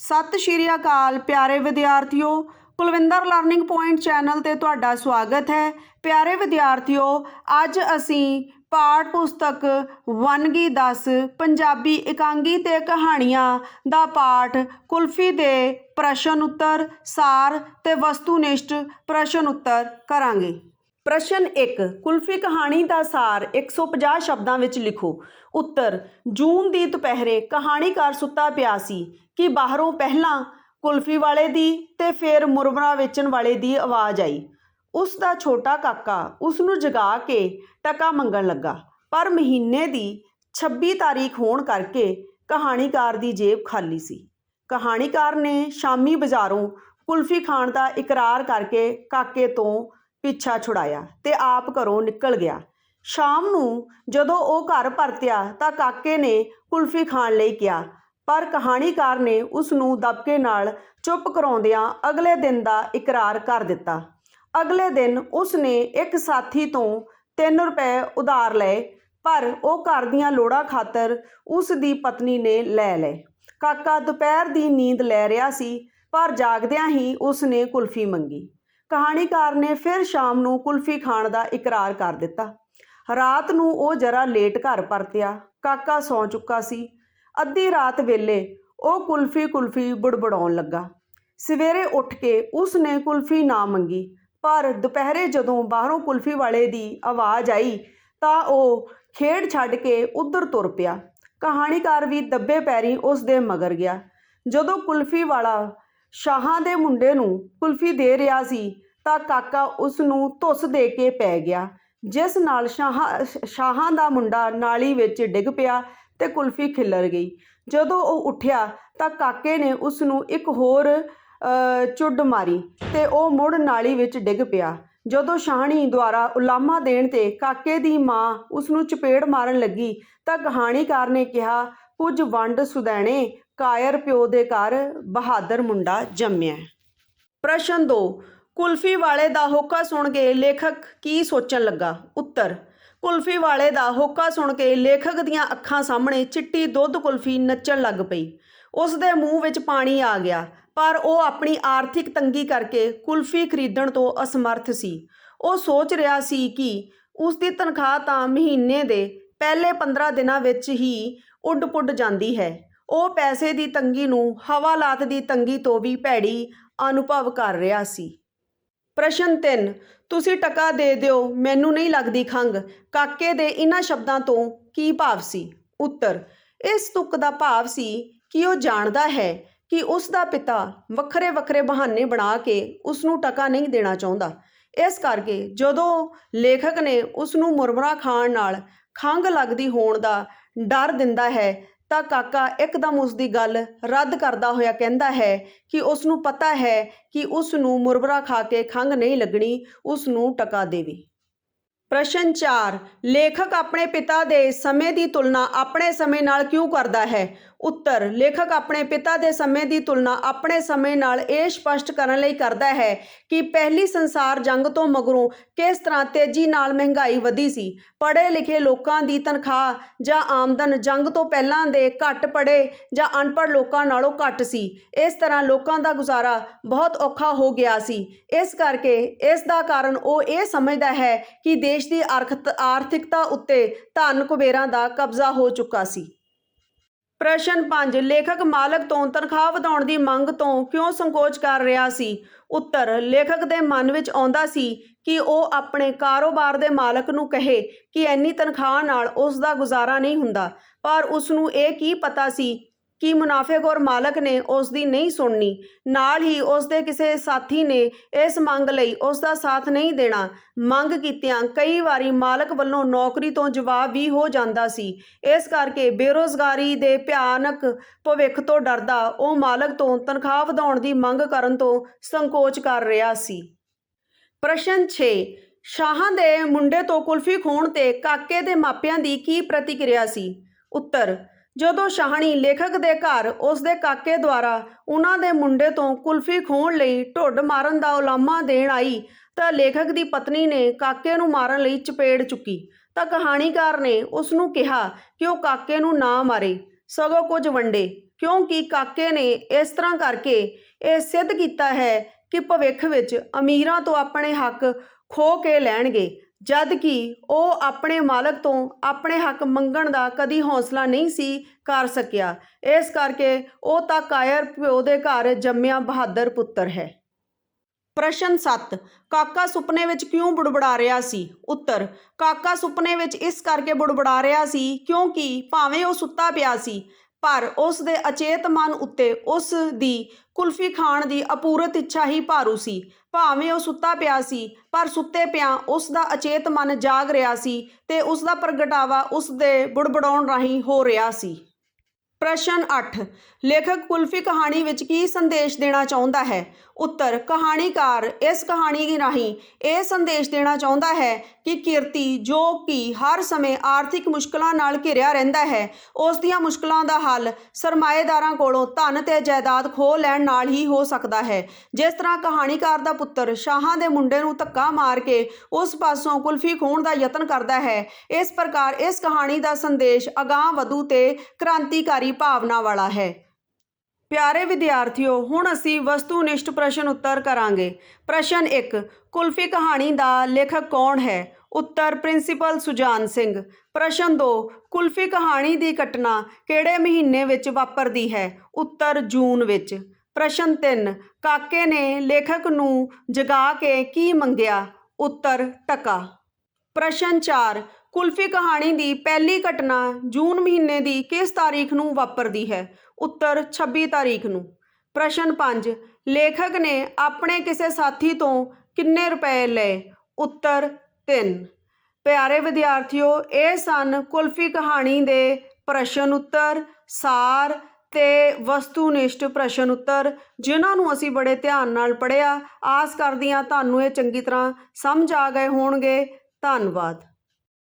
सत श्री अकाल प्यारे विद्यार्थियों, कुलविंदर लर्निंग पॉइंट चैनल ते तुहाडा स्वागत है। प्यारे विद्यार्थियों, अज असी पाठ पुस्तक वनगी 10 पंजाबी एकांगी ते कहानियां दा पाठ कुल्फी दे प्रश्न उत्तर सार ते वस्तुनिष्ठ प्रश्न उत्तर करांगे। प्रश्न 1, कुल्फी कहानी का सार 150 शब्दों में लिखो। उत्तर, जून की दुपहरे कहानीकार सुता पिया सी कि बाहरों पहला कुल्फी वाले दी ते फिर मुरमुरा वेचण वाले दी आवाज़ आई। उसका छोटा काका उसनू जगा के टका मंगण लगा, पर महीने की 26 तारीख होने करके कहानीकार की जेब खाली सी। कहानीकार ने शामी बाज़ारों कुल्फी खाण का इकरार करके काके तो पिछा छुड़ाया ते आप घरों निकल गया। शाम नूं जदों वो घर परतिया तां काके ने कुल्फी खाण लई कहा, पर कहानीकार ने उसनू दबके नाल चुप कराउंदियां अगले दिन का इकरार कर दिता। अगले दिन उसने एक साथी तो 3 रुपए उधार लए, पर वो घर दियां लोड़ां खातर उसकी पत्नी ने लै लए। काका दोपहर की नींद लै रहा सी, पर जागदियां ही उसने कुल्फी मंगी। कहानीकार ने फिर शाम नूं कुल्फी खाण का इकरार कर दिता। रात नूं वो जरा लेट घर परतिया। काका सौ चुका सी। अद्धी रात वेले वो कुल्फी बुड़बुड़ाउण लगा। सवेरे उठ के उसने कुल्फी ना मंगी, पर दोपहरे जदों बाहरों कुल्फी वाले की आवाज़ आई तां वो खेड़ छड्ड के उधर तुर पिया। कहानीकार भी दब्बे पैरी उसदे मगर गया। जदों कुल्फी वाला शाहां दे मुंडे नूं कुल्फी दे रहा सी तां काका उसनूं धुस दे के पै गया, जिस नाल शाहां दा मुंडा नाली विच डिग पिया ते कुल्फी खिलर गई। जदों वो उठिया तां काके ने उसनूं एक होर चुड मारी ते वो मुड़ नाली विच डिग पिया। जदों शाहणी द्वारा उलामा देण ते काके दी मां उसनूं चपेड़ मारन लगी तां कहानीकार ने कहा, कुछ वंड सुदैणे कायर प्यो दे घर बहादुर मुंडा जम्मिया। प्रश्न 2, कुल्फी वाले दा होका सुन के लेखक की सोचन लगा। उत्तर, कुल्फी वाले दा होका सुन के लेखक दियां अखां सामने चिट्टी दुध कुल्फी नच्चण लग पई। उसदे मूँह विच पानी आ गया, पर वो अपनी आर्थिक तंगी करके कुल्फी खरीदण तो असमर्थ सी। वो सोच रहा सी कि उसकी तनख्वाह तां महीने दे पहले 15 दिनां विच ही उड पुड जांदी है। वो पैसे की तंगी नूं हवालात की तंगी तो भी भैड़ी अनुभव कर रहा सी। प्रश्न 3, तुसी टका दे दिओ, मैनू नहीं लगदी खंघ। काके दे इन्हां शब्दां तो की भाव सी? उत्तर, इस तुक दा भाव सी कि वो जानदा है कि उसका पिता वक्रे वक्रे बहाने बना के उसनू टका नहीं देना चाहुंदा। इस करके जदों लेखक ने उसनू मुरमुरा खाण नाल खंघ लगदी होण दा डर दिंदा है तां काका एकदम उसकी गल रद्द करदा होया कहंदा है कि उसनू पता है कि उसनू मुरमुरा खा के खंघ नहीं लगनी, उसनू टका देवे। प्रश्न 4, लेखक अपने पिता दे समय की तुलना अपने समय नाल क्यों करता है? उत्तर, लेखक अपने पिता के समय की तुलना अपने समय नाल ये स्पष्ट करने लई करता है कि पहली संसार जंग तो मगरों किस तरह तेजी नाल महंगाई वधी सी। पढ़े लिखे लोगों की तनख्वाह जां आमदन जंग तो पहलां दे घट पढ़े जां अनपढ़ लोगों नालों घट सी। इस तरह लोगों का गुजारा बहुत औखा हो गया सी। इस करके इस दा कारण वो ये समझदा है कि देश की आर्थिकता उत्ते धन कुबेरां दा कब्जा हो चुका सी। प्रश्न 5, लेखक मालक तो तनख्वाह वधाउण दी मंग तो क्यों संकोच कर रहा सी? उत्तर, लेखक दे मन विच आउंदा सी कि वो अपने कारोबार दे मालक नूं कहे कि इन्नी तनख्वाह नाल उसदा गुजारा नहीं हुंदा, पर उसनूं ये की पता सी कि मुनाफेखोर मालक ने उसकी नहीं सुननी। नाल ही उसके किसी साथी ने इस मंग लई उसका साथ नहीं देना। मंग कीतियां कई वारी मालक वल्लों नौकरी तो जवाब भी हो जाता सी। इस करके बेरोजगारी दे भयानक भविख तो डरदा वो मालक तो तनख्वाह वधाउण दी मंग करन तो संकोच कर रहा सी। प्रश्न 6, शाहां दे मुंडे तो कुल्फी खोण ते काके दे मापियां दी की प्रतिक्रिया सी? उत्तर, जदों शाहणी लेखक दे घर उसके काके द्वारा उन्हां दे मुंडे तो कुल्फी खोण लई ढुੱਡ मारन दा उलामा देण आई तां लेखक दी पत्नी ने काके नूं मारन लई चपेड़ चुकी तां कहानीकार ने उसनूं कहा कि वो काके नूं ना मारे, सगों कुछ वंडे। ਕਿਉਂਕਿ ਕਾਕੇ ਨੇ ਇਸ ਤਰ੍ਹਾਂ ਕਰਕੇ ਇਹ ਸਿੱਧ ਕੀਤਾ ਹੈ ਕਿ ਭਵਿੱਖ ਵਿੱਚ ਅਮੀਰਾਂ ਤੋਂ ਆਪਣੇ ਹੱਕ ਖੋ ਕੇ ਲੈਣਗੇ, ਜਦ ਕਿ ਉਹ ਆਪਣੇ ਮਾਲਕ ਤੋਂ ਆਪਣੇ ਹੱਕ ਮੰਗਣ ਦਾ ਕਦੀ ਹੌਸਲਾ ਨਹੀਂ ਸੀ ਕਰ ਸਕਿਆ। ਇਸ ਕਰਕੇ ਉਹ ਤਾਂ ਕਾਇਰ ਪਿਓ ਦੇ ਘਰ ਜੰਮਿਆ ਬਹਾਦਰ ਪੁੱਤਰ ਹੈ। ਪ੍ਰਸ਼ਨ 7, ਕਾਕਾ ਸੁਪਨੇ ਵਿੱਚ ਕਿਉਂ ਬੁੜਬੁੜਾ ਰਿਹਾ ਸੀ? ਉੱਤਰ, ਕਾਕਾ ਸੁਪਨੇ ਵਿੱਚ ਇਸ ਕਰਕੇ ਬੁੜਬੁੜਾ ਰਿਹਾ ਸੀ ਕਿਉਂਕਿ ਭਾਵੇਂ ਉਹ ਸੁੱਤਾ ਪਿਆ ਸੀ, ਪਰ ਉਸ ਦੇ ਅਚੇਤ ਮਨ ਉੱਤੇ ਉਸ ਦੀ ਕੁਲਫੀ ਖਾਣ ਦੀ ਅਪੂਰਤ ਇੱਛਾ ਹੀ ਭਾਰੂ ਸੀ। ਭਾਵੇਂ ਉਹ ਸੁੱਤਾ ਪਿਆ ਸੀ, ਪਰ ਸੁੱਤੇ ਪਿਆਂ ਉਸ ਦਾ ਅਚੇਤ ਮਨ ਜਾਗ ਰਿਹਾ ਸੀ ਤੇ ਉਸ ਦਾ ਪ੍ਰਗਟਾਵਾ ਉਸ ਦੇ ਬੁੜਬੁੜਾਉਣ ਰਾਹੀਂ ਹੋ ਰਿਹਾ ਸੀ। ਪ੍ਰਸ਼ਨ 8, ਲੇਖਕ ਕੁਲਫੀ ਕਹਾਣੀ ਵਿੱਚ ਕੀ ਸੰਦੇਸ਼ ਦੇਣਾ ਚਾਹੁੰਦਾ ਹੈ? ਉੱਤਰ, ਕਹਾਣੀਕਾਰ ਇਸ ਕਹਾਣੀ ਰਾਹੀਂ ਇਹ ਸੰਦੇਸ਼ ਦੇਣਾ ਚਾਹੁੰਦਾ ਹੈ ਕਿ ਕਿਰਤੀ, ਜੋ ਕਿ ਹਰ ਸਮੇਂ ਆਰਥਿਕ ਮੁਸ਼ਕਲਾਂ ਨਾਲ ਘਿਰਿਆ ਰਹਿੰਦਾ ਹੈ, ਉਸ ਦੀਆਂ ਮੁਸ਼ਕਲਾਂ ਦਾ ਹੱਲ ਸਰਮਾਏਦਾਰਾਂ ਕੋਲੋਂ ਧਨ ਤੇ ਜਾਇਦਾਦ ਖੋਹ ਲੈਣ ਨਾਲ ਹੀ ਹੋ ਸਕਦਾ ਹੈ। ਜਿਸ ਤਰ੍ਹਾਂ ਕਹਾਣੀਕਾਰ ਦਾ ਪੁੱਤਰ ਸ਼ਾਹਾਂ ਦੇ ਮੁੰਡੇ ਨੂੰ ਧੱਕਾ ਮਾਰ ਕੇ ਉਸ ਪਾਸੋਂ ਕੁਲਫੀ ਖੋਹਣ ਦਾ ਯਤਨ ਕਰਦਾ ਹੈ, ਇਸ ਪ੍ਰਕਾਰ ਇਸ ਕਹਾਣੀ ਦਾ ਸੰਦੇਸ਼ ਅਗਾਂਹ ਵਧੂ ਤੇ ਕ੍ਰਾਂਤੀਕਾਰੀ ਭਾਵਨਾ ਵਾਲਾ ਹੈ। ਪਿਆਰੇ ਵਿਦਿਆਰਥੀਓ, ਹੁਣ ਅਸੀਂ ਵਸਤੂਨਿਸ਼ਟ ਪ੍ਰਸ਼ਨ ਉੱਤਰ ਕਰਾਂਗੇ। ਪ੍ਰਸ਼ਨ 1, ਕੁਲਫੀ ਕਹਾਣੀ ਦਾ ਲੇਖਕ ਕੌਣ ਹੈ? ਉੱਤਰ, ਪ੍ਰਿੰਸੀਪਲ ਸੁਜਾਨ ਸਿੰਘ। ਪ੍ਰਸ਼ਨ 2, ਕੁਲਫੀ ਕਹਾਣੀ ਦੀ ਘਟਨਾ ਕਿਹੜੇ ਮਹੀਨੇ ਵਿੱਚ ਵਾਪਰਦੀ ਹੈ? ਉੱਤਰ, ਜੂਨ ਵਿੱਚ। ਪ੍ਰਸ਼ਨ 3, ਕਾਕੇ ਨੇ ਲੇਖਕ ਨੂੰ ਜਗਾ ਕੇ ਕੀ ਮੰਗਿਆ? ਉੱਤਰ, ਟਕਾ। ਪ੍ਰਸ਼ਨ 4, ਕੁਲਫੀ ਕਹਾਣੀ ਦੀ ਪਹਿਲੀ ਘਟਨਾ ਜੂਨ ਮਹੀਨੇ ਦੀ ਕਿਸ ਤਾਰੀਖ ਨੂੰ ਵਾਪਰਦੀ ਹੈ? ਉੱਤਰ, 26 ਤਾਰੀਖ ਨੂੰ। ਪ੍ਰਸ਼ਨ 5, ਲੇਖਕ ਨੇ ਆਪਣੇ ਕਿਸੇ ਸਾਥੀ ਤੋਂ ਕਿੰਨੇ ਰੁਪਏ ਲਏ? ਉੱਤਰ, 3। ਪਿਆਰੇ ਵਿਦਿਆਰਥੀਓ, ਇਹ ਸਨ ਕੁਲਫੀ ਕਹਾਣੀ ਦੇ ਪ੍ਰਸ਼ਨ ਉੱਤਰ, ਸਾਰ ਤੇ ਵਸਤੂਨਿਸ਼ਟ ਪ੍ਰਸ਼ਨ ਉੱਤਰ, ਜਿਨ੍ਹਾਂ ਨੂੰ ਅਸੀਂ ਬੜੇ ਧਿਆਨ ਨਾਲ ਪੜ੍ਹਿਆ। ਆਸ ਕਰਦੀ ਹਾਂ ਤੁਹਾਨੂੰ ਇਹ ਚੰਗੀ ਤਰ੍ਹਾਂ ਸਮਝ ਆ ਗਏ ਹੋਣਗੇ। ਧੰਨਵਾਦ।